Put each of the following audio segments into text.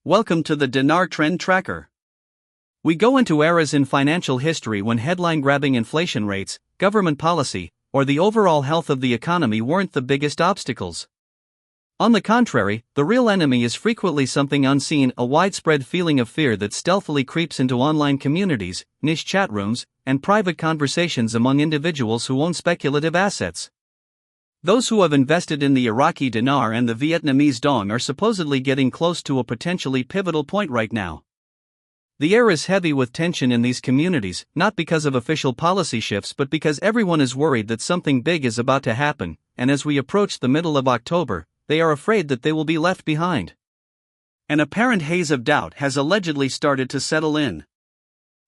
Welcome to the Dinar Trend Tracker. We go into eras in financial history when headline-grabbing inflation rates, government policy, or the overall health of the economy weren't the biggest obstacles. On the contrary, the real enemy is frequently something unseen, a widespread feeling of fear that stealthily creeps into online communities, niche chat rooms, and private conversations among individuals who own speculative assets. Those who have invested in the Iraqi Dinar and the Vietnamese Dong are supposedly getting close to a potentially pivotal point right now. The air is heavy with tension in these communities, not because of official policy shifts but because everyone is worried that something big is about to happen, and as we approach the middle of October, they are afraid that they will be left behind. An apparent haze of doubt has allegedly started to settle in.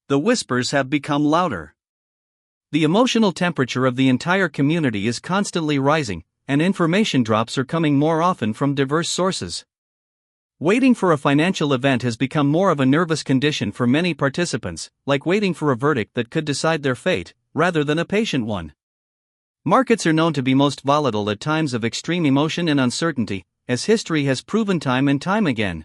The whispers have become louder. The emotional temperature of the entire community is constantly rising, and information drops are coming more often from diverse sources. Waiting for a financial event has become more of a nervous condition for many participants, like waiting for a verdict that could decide their fate, rather than a patient one. Markets are known to be most volatile at times of extreme emotion and uncertainty, as history has proven time and time again.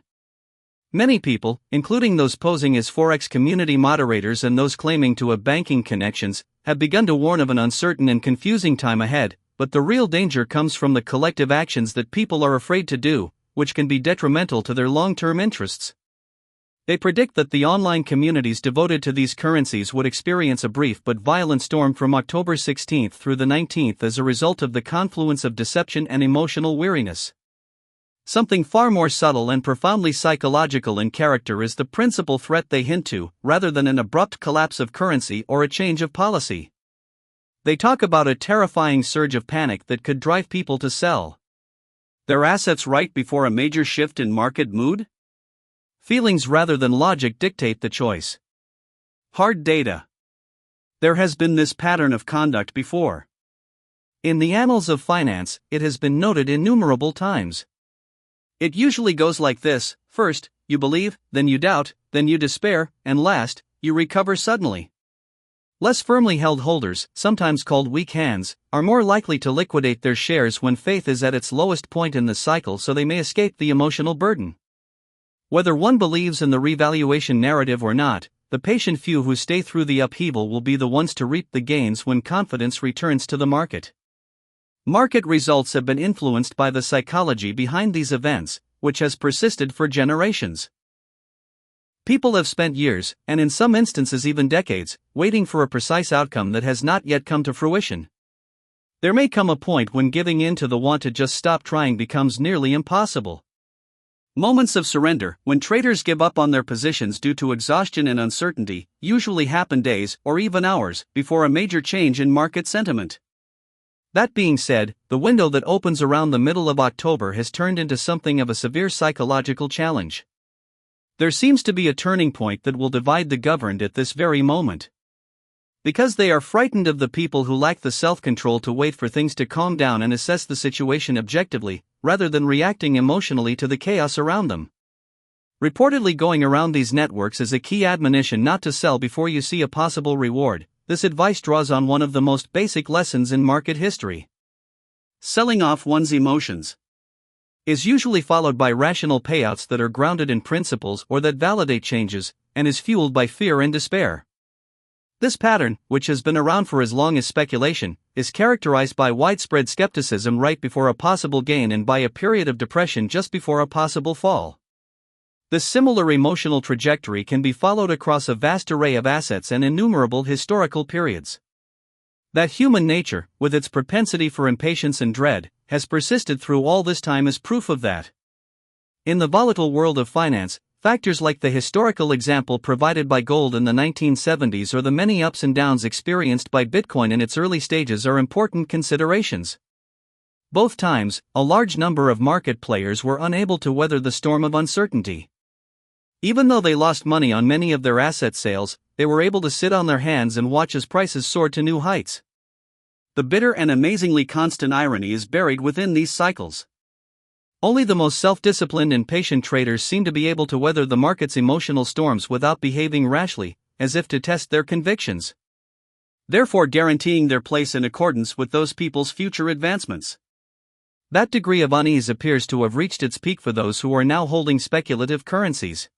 Many people, including those posing as Forex community moderators and those claiming to have banking connections, have begun to warn of an uncertain and confusing time ahead, but the real danger comes from the collective actions that people are afraid to do, which can be detrimental to their long-term interests. They predict that the online communities devoted to these currencies would experience a brief but violent storm from October 16th through the 19th as a result of the confluence of deception and emotional weariness. Something far more subtle and profoundly psychological in character is the principal threat they hint to, rather than an abrupt collapse of currency or a change of policy. They talk about a terrifying surge of panic that could drive people to sell their assets right before a major shift in market mood? Feelings rather than logic dictate the choice. Hard data. There has been this pattern of conduct before. In the annals of finance, it has been noted innumerable times. It usually goes like this: first, you believe, then you doubt, then you despair, and last, you recover suddenly. Less firmly held holders, sometimes called weak hands, are more likely to liquidate their shares when faith is at its lowest point in the cycle so they may escape the emotional burden. Whether one believes in the revaluation narrative or not, the patient few who stay through the upheaval will be the ones to reap the gains when confidence returns to the market. Market results have been influenced by the psychology behind these events, which has persisted for generations. People have spent years, and in some instances even decades, waiting for a precise outcome that has not yet come to fruition. There may come a point when giving in to the want to just stop trying becomes nearly impossible. Moments of surrender, when traders give up on their positions due to exhaustion and uncertainty, usually happen days or even hours before a major change in market sentiment. That being said, the window that opens around the middle of October has turned into something of a severe psychological challenge. There seems to be a turning point that will divide the governed at this very moment. Because they are frightened of the people who lack the self-control to wait for things to calm down and assess the situation objectively, rather than reacting emotionally to the chaos around them. Reportedly going around these networks is a key admonition not to sell before you see a possible reward. This advice draws on one of the most basic lessons in market history. Selling off one's emotions is usually followed by rational payouts that are grounded in principles or that validate changes, and is fueled by fear and despair. This pattern, which has been around for as long as speculation, is characterized by widespread skepticism right before a possible gain and by a period of depression just before a possible fall. This similar emotional trajectory can be followed across a vast array of assets and innumerable historical periods. That human nature, with its propensity for impatience and dread, has persisted through all this time is proof of that. In the volatile world of finance, factors like the historical example provided by gold in the 1970s or the many ups and downs experienced by Bitcoin in its early stages are important considerations. Both times, a large number of market players were unable to weather the storm of uncertainty. Even though they lost money on many of their asset sales, they were able to sit on their hands and watch as prices soared to new heights. The bitter and amazingly constant irony is buried within these cycles. Only the most self-disciplined and patient traders seem to be able to weather the market's emotional storms without behaving rashly, as if to test their convictions, therefore guaranteeing their place in accordance with those people's future advancements. That degree of unease appears to have reached its peak for those who are now holding speculative currencies.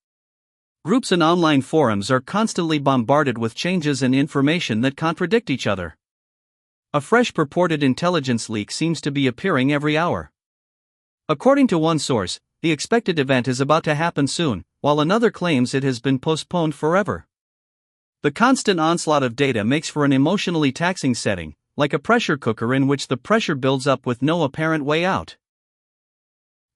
Groups and online forums are constantly bombarded with changes and information that contradict each other. A fresh purported intelligence leak seems to be appearing every hour. According to one source, the expected event is about to happen soon, while another claims it has been postponed forever. The constant onslaught of data makes for an emotionally taxing setting, like a pressure cooker in which the pressure builds up with no apparent way out.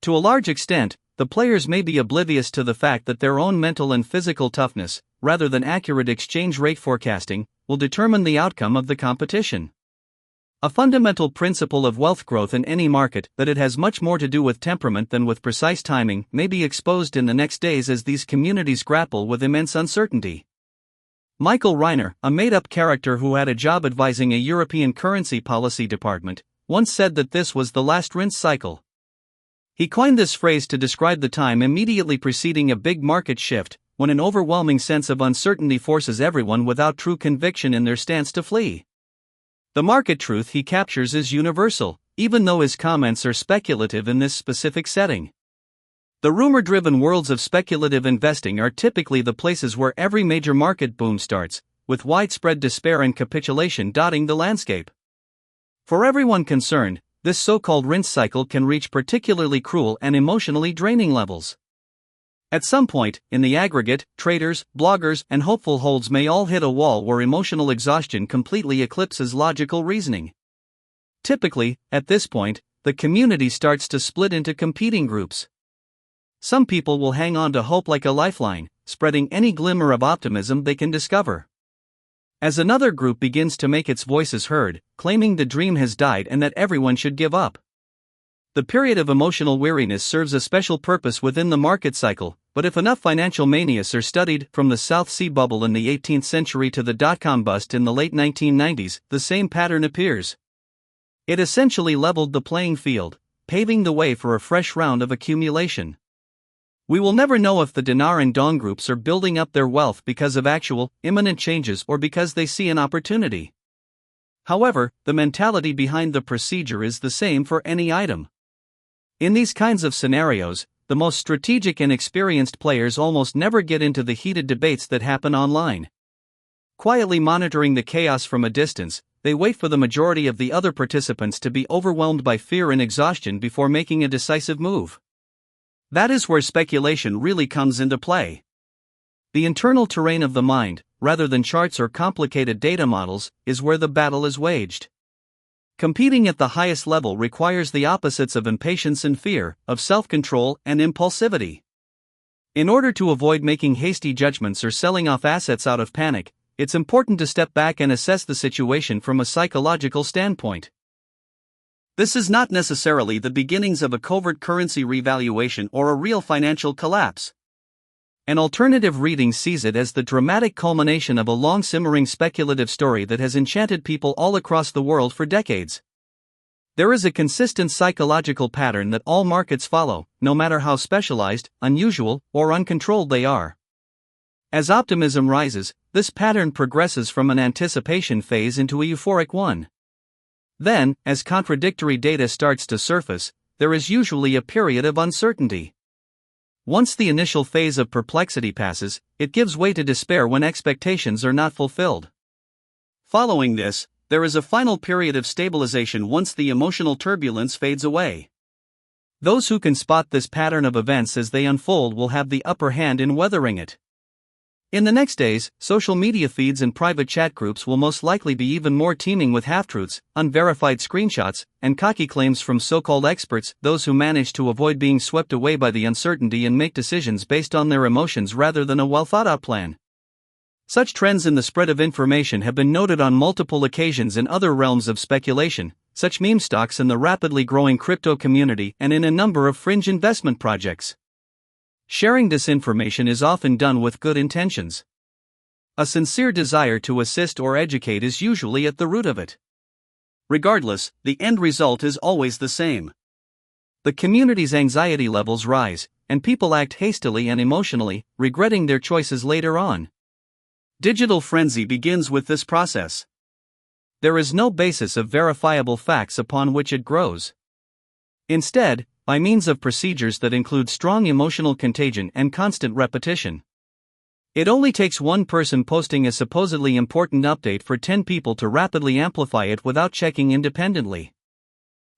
To a large extent, the players may be oblivious to the fact that their own mental and physical toughness, rather than accurate exchange rate forecasting, will determine the outcome of the competition. A fundamental principle of wealth growth in any market, that it has much more to do with temperament than with precise timing, may be exposed in the next days as these communities grapple with immense uncertainty. Michael Reiner, a made-up character who had a job advising a European currency policy department, once said that this was the last rinse cycle. He coined this phrase to describe the time immediately preceding a big market shift, when an overwhelming sense of uncertainty forces everyone without true conviction in their stance to flee. The market truth he captures is universal, even though his comments are speculative in this specific setting. The rumor-driven worlds of speculative investing are typically the places where every major market boom starts, with widespread despair and capitulation dotting the landscape. For everyone concerned, this so-called rinse cycle can reach particularly cruel and emotionally draining levels. At some point, in the aggregate, traders, bloggers, and hopeful holds may all hit a wall where emotional exhaustion completely eclipses logical reasoning. Typically, at this point, the community starts to split into competing groups. Some people will hang on to hope like a lifeline, spreading any glimmer of optimism they can discover. As another group begins to make its voices heard, claiming the dream has died and that everyone should give up. The period of emotional weariness serves a special purpose within the market cycle, but if enough financial manias are studied, from the South Sea bubble in the 18th century to the dot-com bust in the late 1990s, the same pattern appears. It essentially leveled the playing field, paving the way for a fresh round of accumulation. We will never know if the Dinar and Dong groups are building up their wealth because of actual, imminent changes or because they see an opportunity. However, the mentality behind the procedure is the same for any item. In these kinds of scenarios, the most strategic and experienced players almost never get into the heated debates that happen online. Quietly monitoring the chaos from a distance, they wait for the majority of the other participants to be overwhelmed by fear and exhaustion before making a decisive move. That is where speculation really comes into play. The internal terrain of the mind, rather than charts or complicated data models, is where the battle is waged. Competing at the highest level requires the opposites of impatience and fear, of self-control and impulsivity. In order to avoid making hasty judgments or selling off assets out of panic, it's important to step back and assess the situation from a psychological standpoint. This is not necessarily the beginnings of a covert currency revaluation or a real financial collapse. An alternative reading sees it as the dramatic culmination of a long-simmering speculative story that has enchanted people all across the world for decades. There is a consistent psychological pattern that all markets follow, no matter how specialized, unusual, or uncontrolled they are. As optimism rises, this pattern progresses from an anticipation phase into a euphoric one. Then, as contradictory data starts to surface, there is usually a period of uncertainty. Once the initial phase of perplexity passes, it gives way to despair when expectations are not fulfilled. Following this, there is a final period of stabilization once the emotional turbulence fades away. Those who can spot this pattern of events as they unfold will have the upper hand in weathering it. In the next days, social media feeds and private chat groups will most likely be even more teeming with half-truths, unverified screenshots, and cocky claims from so-called experts, those who manage to avoid being swept away by the uncertainty and make decisions based on their emotions rather than a well-thought-out plan. Such trends in the spread of information have been noted on multiple occasions in other realms of speculation, such meme stocks in the rapidly growing crypto community and in a number of fringe investment projects. Sharing disinformation is often done with good intentions. A sincere desire to assist or educate is usually at the root of it. Regardless, the end result is always the same. The community's anxiety levels rise, and people act hastily and emotionally, regretting their choices later on. Digital frenzy begins with this process. There is no basis of verifiable facts upon which it grows. Instead, by means of procedures that include strong emotional contagion and constant repetition. It only takes one person posting a supposedly important update for 10 people to rapidly amplify it without checking independently.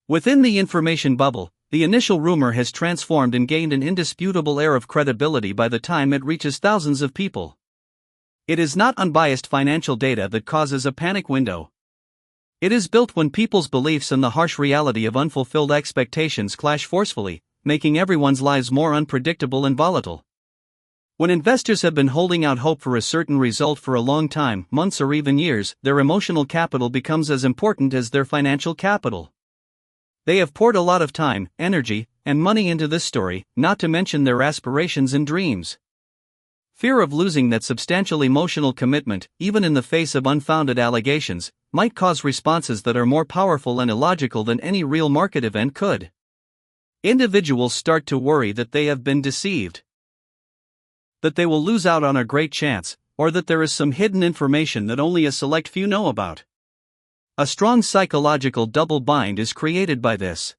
Within the information bubble, the initial rumor has transformed and gained an indisputable air of credibility by the time it reaches thousands of people. It is not unbiased financial data that causes a panic window. It is built when people's beliefs and the harsh reality of unfulfilled expectations clash forcefully, making everyone's lives more unpredictable and volatile. When investors have been holding out hope for a certain result for a long time, months or even years, their emotional capital becomes as important as their financial capital. They have poured a lot of time, energy, and money into this story, not to mention their aspirations and dreams. Fear of losing that substantial emotional commitment, even in the face of unfounded allegations, might cause responses that are more powerful and illogical than any real market event could. Individuals start to worry that they have been deceived, that they will lose out on a great chance, or that there is some hidden information that only a select few know about. A strong psychological double bind is created by this.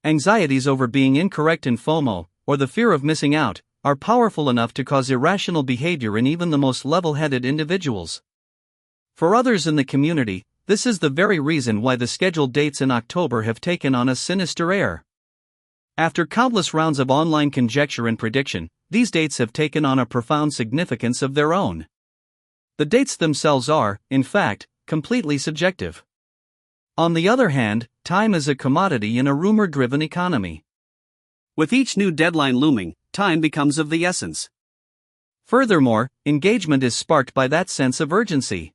Anxieties over being incorrect in FOMO, or the fear of missing out, are powerful enough to cause irrational behavior in even the most level-headed individuals. For others in the community, this is the very reason why the scheduled dates in October have taken on a sinister air. After countless rounds of online conjecture and prediction, these dates have taken on a profound significance of their own. The dates themselves are, in fact, completely subjective. On the other hand, time is a commodity in a rumor-driven economy. With each new deadline looming, time becomes of the essence. Furthermore, engagement is sparked by that sense of urgency.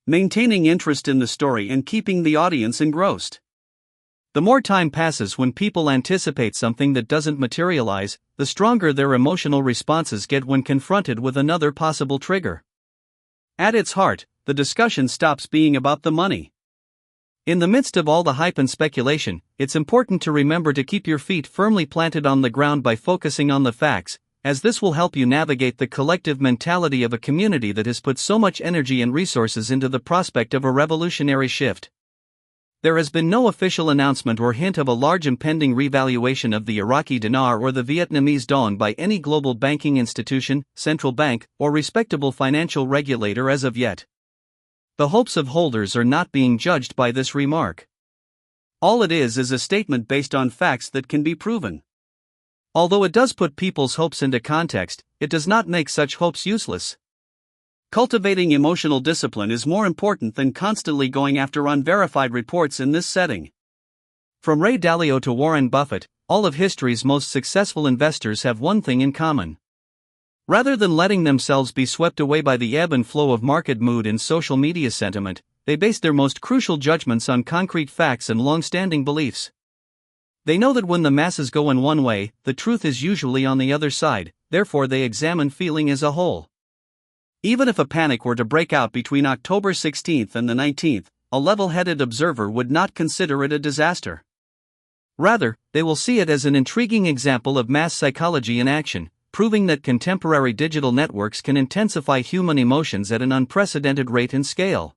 Maintaining interest in the story and keeping the audience engrossed. The more time passes when people anticipate something that doesn't materialize, the stronger their emotional responses get when confronted with another possible trigger. At its heart, the discussion stops being about the money. In the midst of all the hype and speculation, it's important to remember to keep your feet firmly planted on the ground by focusing on the facts, as this will help you navigate the collective mentality of a community that has put so much energy and resources into the prospect of a revolutionary shift. There has been no official announcement or hint of a large impending revaluation of the Iraqi Dinar or the Vietnamese dong by any global banking institution, central bank, or respectable financial regulator as of yet. The hopes of holders are not being judged by this remark. All it is a statement based on facts that can be proven. Although it does put people's hopes into context, it does not make such hopes useless. Cultivating emotional discipline is more important than constantly going after unverified reports in this setting. From Ray Dalio to Warren Buffett, all of history's most successful investors have one thing in common. Rather than letting themselves be swept away by the ebb and flow of market mood and social media sentiment, they base their most crucial judgments on concrete facts and long-standing beliefs. They know that when the masses go in one way, the truth is usually on the other side, therefore they examine feeling as a whole. Even if a panic were to break out between October 16th and the 19th, a level-headed observer would not consider it a disaster. Rather, they will see it as an intriguing example of mass psychology in action, proving that contemporary digital networks can intensify human emotions at an unprecedented rate and scale.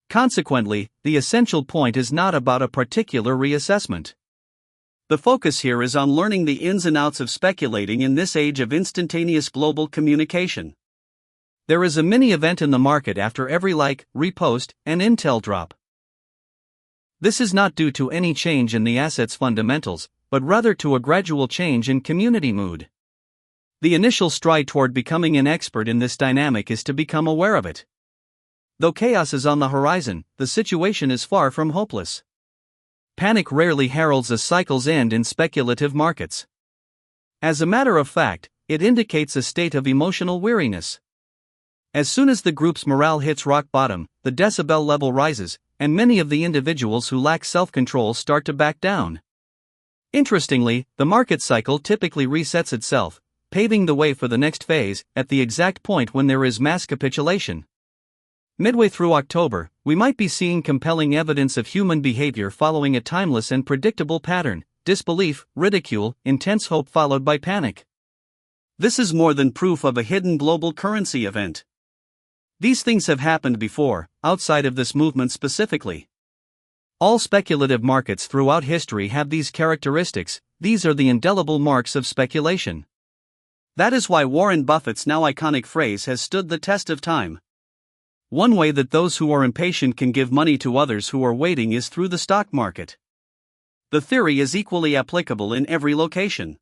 Consequently, the essential point is not about a particular reassessment. The focus here is on learning the ins and outs of speculating in this age of instantaneous global communication. There is a mini-event in the market after every like, repost, and intel drop. This is not due to any change in the asset's fundamentals, but rather to a gradual change in community mood. The initial stride toward becoming an expert in this dynamic is to become aware of it. Though chaos is on the horizon, the situation is far from hopeless. Panic rarely heralds a cycle's end in speculative markets. As a matter of fact, it indicates a state of emotional weariness. As soon as the group's morale hits rock bottom, the decibel level rises, and many of the individuals who lack self-control start to back down. Interestingly, the market cycle typically resets itself, paving the way for the next phase, at the exact point when there is mass capitulation. Midway through October, we might be seeing compelling evidence of human behavior following a timeless and predictable pattern: disbelief, ridicule, intense hope followed by panic. This is more than proof of a hidden global currency event. These things have happened before, outside of this movement specifically. All speculative markets throughout history have these characteristics. These are the indelible marks of speculation. That is why Warren Buffett's now iconic phrase has stood the test of time. One way that those who are impatient can give money to others who are waiting is through the stock market. The theory is equally applicable in every location.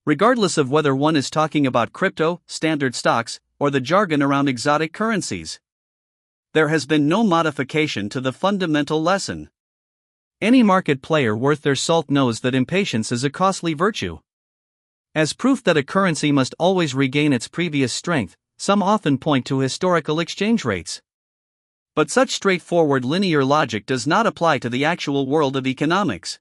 Regardless of whether one is talking about crypto, standard stocks, or the jargon around exotic currencies. There has been no modification to the fundamental lesson. Any market player worth their salt knows that impatience is a costly virtue. As proof that a currency must always regain its previous strength, some often point to historical exchange rates. But such straightforward linear logic does not apply to the actual world of economics.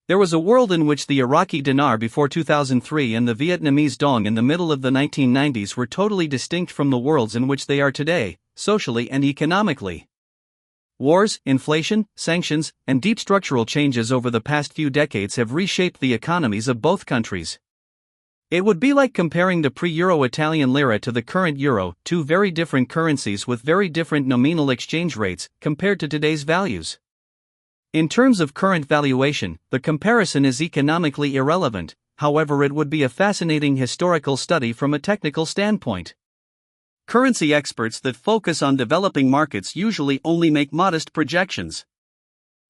There was a world in which the Iraqi Dinar before 2003 and the Vietnamese Dong in the middle of the 1990s were totally distinct from the worlds in which they are today, socially and economically. Wars, inflation, sanctions, and deep structural changes over the past few decades have reshaped the economies of both countries. It would be like comparing the pre-Euro Italian lira to the current euro, two very different currencies with very different nominal exchange rates, compared to today's values. In terms of current valuation, the comparison is economically irrelevant, however it would be a fascinating historical study from a technical standpoint. Currency experts that focus on developing markets usually only make modest projections.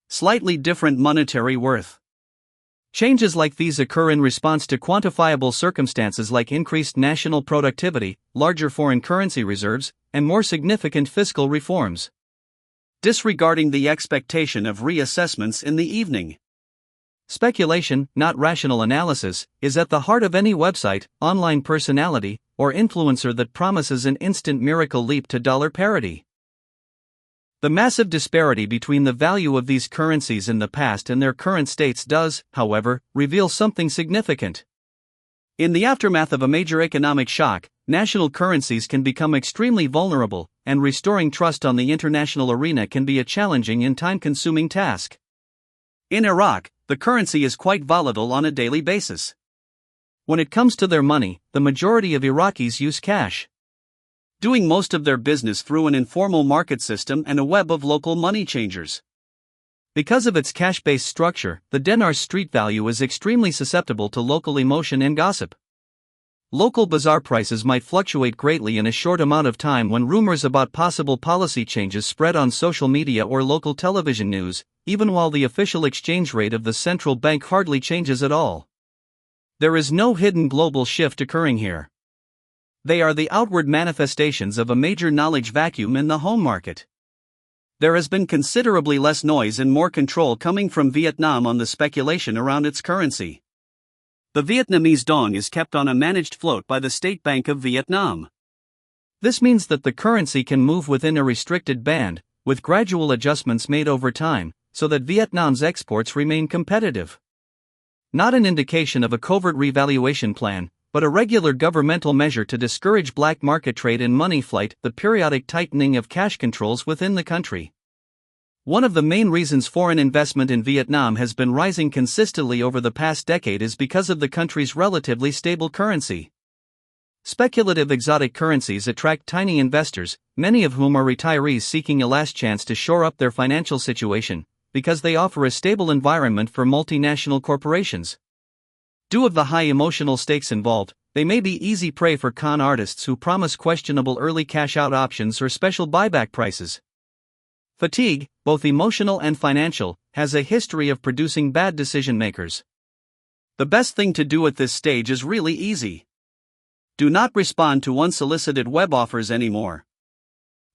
Slightly different monetary worth. Changes like these occur in response to quantifiable circumstances like increased national productivity, larger foreign currency reserves, and more significant fiscal reforms. Disregarding the expectation of reassessments in the evening. Speculation, not rational analysis, is at the heart of any website, online personality, or influencer that promises an instant miracle leap to dollar parity. The massive disparity between the value of these currencies in the past and their current states does, however, reveal something significant. In the aftermath of a major economic shock, national currencies can become extremely vulnerable, and restoring trust on the international arena can be a challenging and time-consuming task. In Iraq, the currency is quite volatile on a daily basis. When it comes to their money, the majority of Iraqis use cash, doing most of their business through an informal market system and a web of local money changers. Because of its cash-based structure, the dinar's street value is extremely susceptible to local emotion and gossip. Local bazaar prices might fluctuate greatly in a short amount of time when rumors about possible policy changes spread on social media or local television news, even while the official exchange rate of the central bank hardly changes at all. There is no hidden global shift occurring here. They are the outward manifestations of a major knowledge vacuum in the home market. There has been considerably less noise and more control coming from Vietnam on the speculation around its currency. The Vietnamese dong is kept on a managed float by the State Bank of Vietnam. This means that the currency can move within a restricted band, with gradual adjustments made over time, so that Vietnam's exports remain competitive. Not an indication of a covert revaluation plan, but a regular governmental measure to discourage black market trade and money flight, the periodic tightening of cash controls within the country. One of the main reasons foreign investment in Vietnam has been rising consistently over the past decade is because of the country's relatively stable currency. Speculative exotic currencies attract tiny investors, many of whom are retirees seeking a last chance to shore up their financial situation, because they offer a stable environment for multinational corporations. Due to the high emotional stakes involved, they may be easy prey for con artists who promise questionable early cash-out options or special buyback prices. Fatigue, both emotional and financial, has a history of producing bad decision-makers. The best thing to do at this stage is really easy. Do not respond to unsolicited web offers anymore.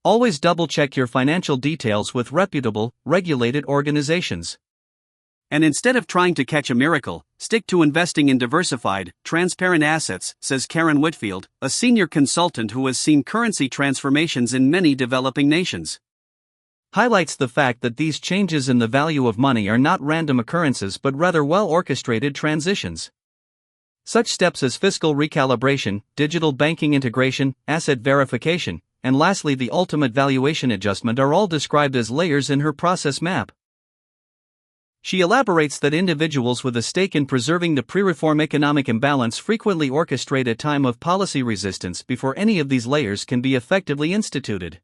Always double-check your financial details with reputable, regulated organizations. And instead of trying to catch a miracle, stick to investing in diversified, transparent assets, says Karen Whitfield, a senior consultant who has seen currency transformations in many developing nations. Highlights the fact that these changes in the value of money are not random occurrences but rather well-orchestrated transitions. Such steps as fiscal recalibration, digital banking integration, asset verification, and lastly the ultimate valuation adjustment are all described as layers in her process map. She elaborates that individuals with a stake in preserving the pre-reform economic imbalance frequently orchestrate a time of policy resistance before any of these layers can be effectively instituted.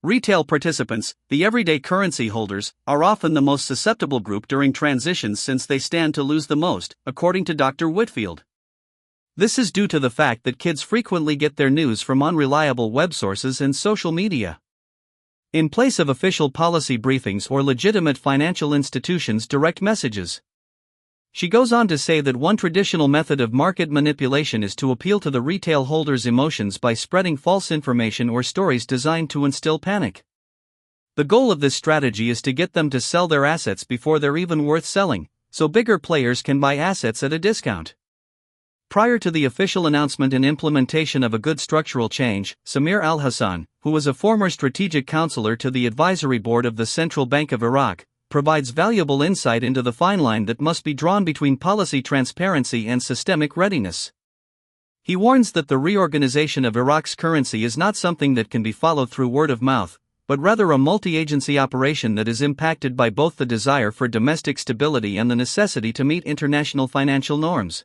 Retail participants, the everyday currency holders, are often the most susceptible group during transitions since they stand to lose the most, according to Dr. Whitfield. This is due to the fact that kids frequently get their news from unreliable web sources and social media. In place of official policy briefings or legitimate financial institutions' direct messages. She goes on to say that one traditional method of market manipulation is to appeal to the retail holders' emotions by spreading false information or stories designed to instill panic. The goal of this strategy is to get them to sell their assets before they're even worth selling, so bigger players can buy assets at a discount. Prior to the official announcement and implementation of a good structural change, Samir Al-Hassan, who was a former strategic counselor to the advisory board of the Central Bank of Iraq, provides valuable insight into the fine line that must be drawn between policy transparency and systemic readiness. He warns that the reorganization of Iraq's currency is not something that can be followed through word of mouth, but rather a multi-agency operation that is impacted by both the desire for domestic stability and the necessity to meet international financial norms.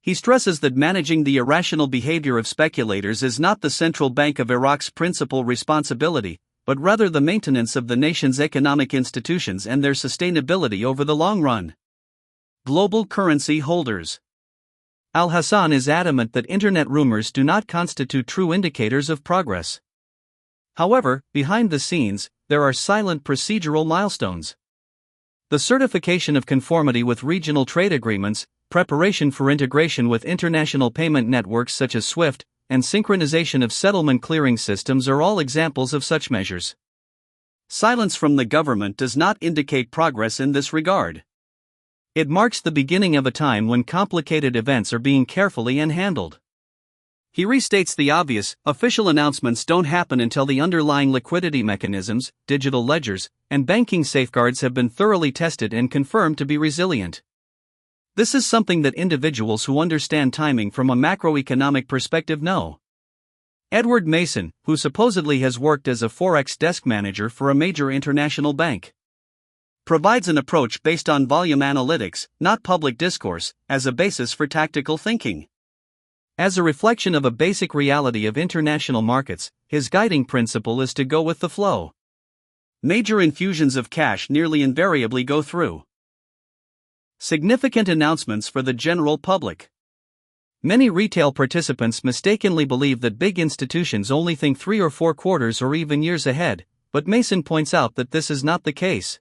He stresses that managing the irrational behavior of speculators is not the Central Bank of Iraq's principal responsibility, but rather the maintenance of the nation's economic institutions and their sustainability over the long run. Global currency holders. Al-Hassan is adamant that internet rumors do not constitute true indicators of progress. However, behind the scenes, there are silent procedural milestones. The certification of conformity with regional trade agreements, preparation for integration with international payment networks such as SWIFT, and synchronization of settlement clearing systems are all examples of such measures. Silence from the government does not indicate progress in this regard. It marks the beginning of a time when complicated events are being carefully handled. He restates the obvious: official announcements don't happen until the underlying liquidity mechanisms, digital ledgers, and banking safeguards have been thoroughly tested and confirmed to be resilient. This is something that individuals who understand timing from a macroeconomic perspective know. Edward Mason, who supposedly has worked as a Forex desk manager for a major international bank, provides an approach based on volume analytics, not public discourse, as a basis for tactical thinking. As a reflection of a basic reality of international markets, his guiding principle is to go with the flow. Major infusions of cash nearly invariably go through significant announcements for the general public. Many retail participants mistakenly believe that big institutions only think 3 or 4 quarters or even years ahead, but Mason points out that this is not the case.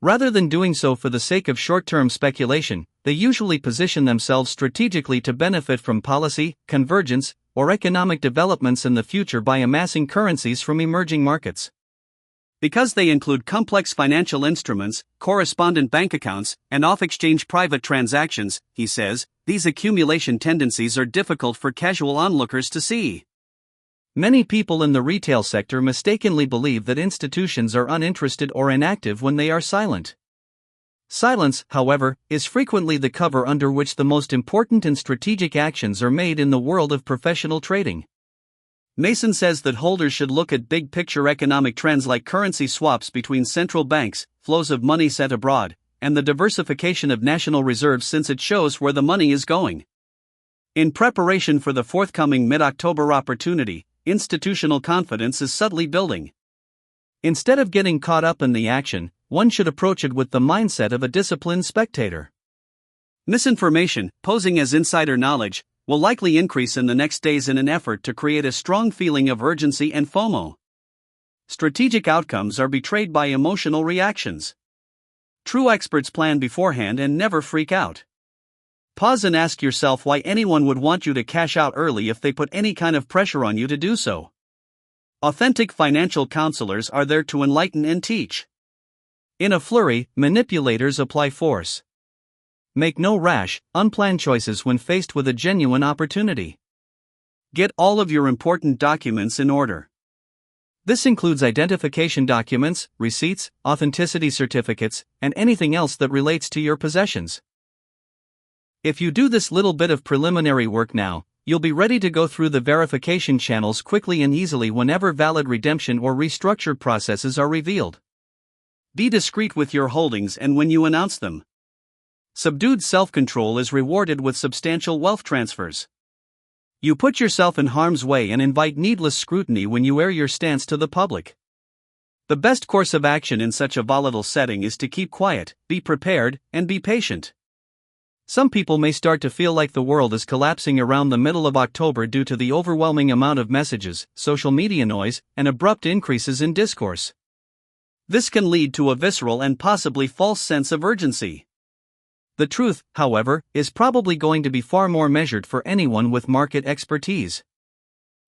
Rather than doing so for the sake of short-term speculation, they usually position themselves strategically to benefit from policy, convergence, or economic developments in the future by amassing currencies from emerging markets. Because they include complex financial instruments, correspondent bank accounts, and off-exchange private transactions, he says, these accumulation tendencies are difficult for casual onlookers to see. Many people in the retail sector mistakenly believe that institutions are uninterested or inactive when they are silent. Silence, however, is frequently the cover under which the most important and strategic actions are made in the world of professional trading. Mason says that holders should look at big-picture economic trends like currency swaps between central banks, flows of money sent abroad, and the diversification of national reserves, since it shows where the money is going. In preparation for the forthcoming mid-October opportunity, institutional confidence is subtly building. Instead of getting caught up in the action, one should approach it with the mindset of a disciplined spectator. Misinformation, posing as insider knowledge, will likely increase in the next days in an effort to create a strong feeling of urgency and FOMO. Strategic outcomes are betrayed by emotional reactions. True experts plan beforehand and never freak out. Pause and ask yourself why anyone would want you to cash out early if they put any kind of pressure on you to do so. Authentic financial counselors are there to enlighten and teach. In a flurry, manipulators apply force. Make no rash, unplanned choices when faced with a genuine opportunity. Get all of your important documents in order. This includes identification documents, receipts, authenticity certificates, and anything else that relates to your possessions. If you do this little bit of preliminary work now, you'll be ready to go through the verification channels quickly and easily whenever valid redemption or restructure processes are revealed. Be discreet with your holdings and when you announce them. Subdued self-control is rewarded with substantial wealth transfers. You put yourself in harm's way and invite needless scrutiny when you air your stance to the public. The best course of action in such a volatile setting is to keep quiet, be prepared, and be patient. Some people may start to feel like the world is collapsing around the middle of October due to the overwhelming amount of messages, social media noise, and abrupt increases in discourse. This can lead to a visceral and possibly false sense of urgency. The truth, however, is probably going to be far more measured for anyone with market expertise.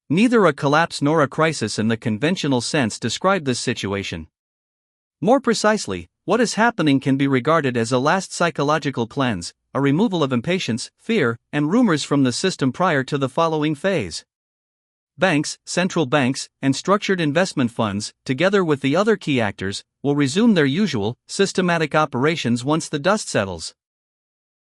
Neither a collapse nor a crisis in the conventional sense describe this situation. More precisely, what is happening can be regarded as a last psychological cleanse, a removal of impatience, fear, and rumors from the system prior to the following phase. Banks, central banks, and structured investment funds, together with the other key actors, will resume their usual, systematic operations once the dust settles.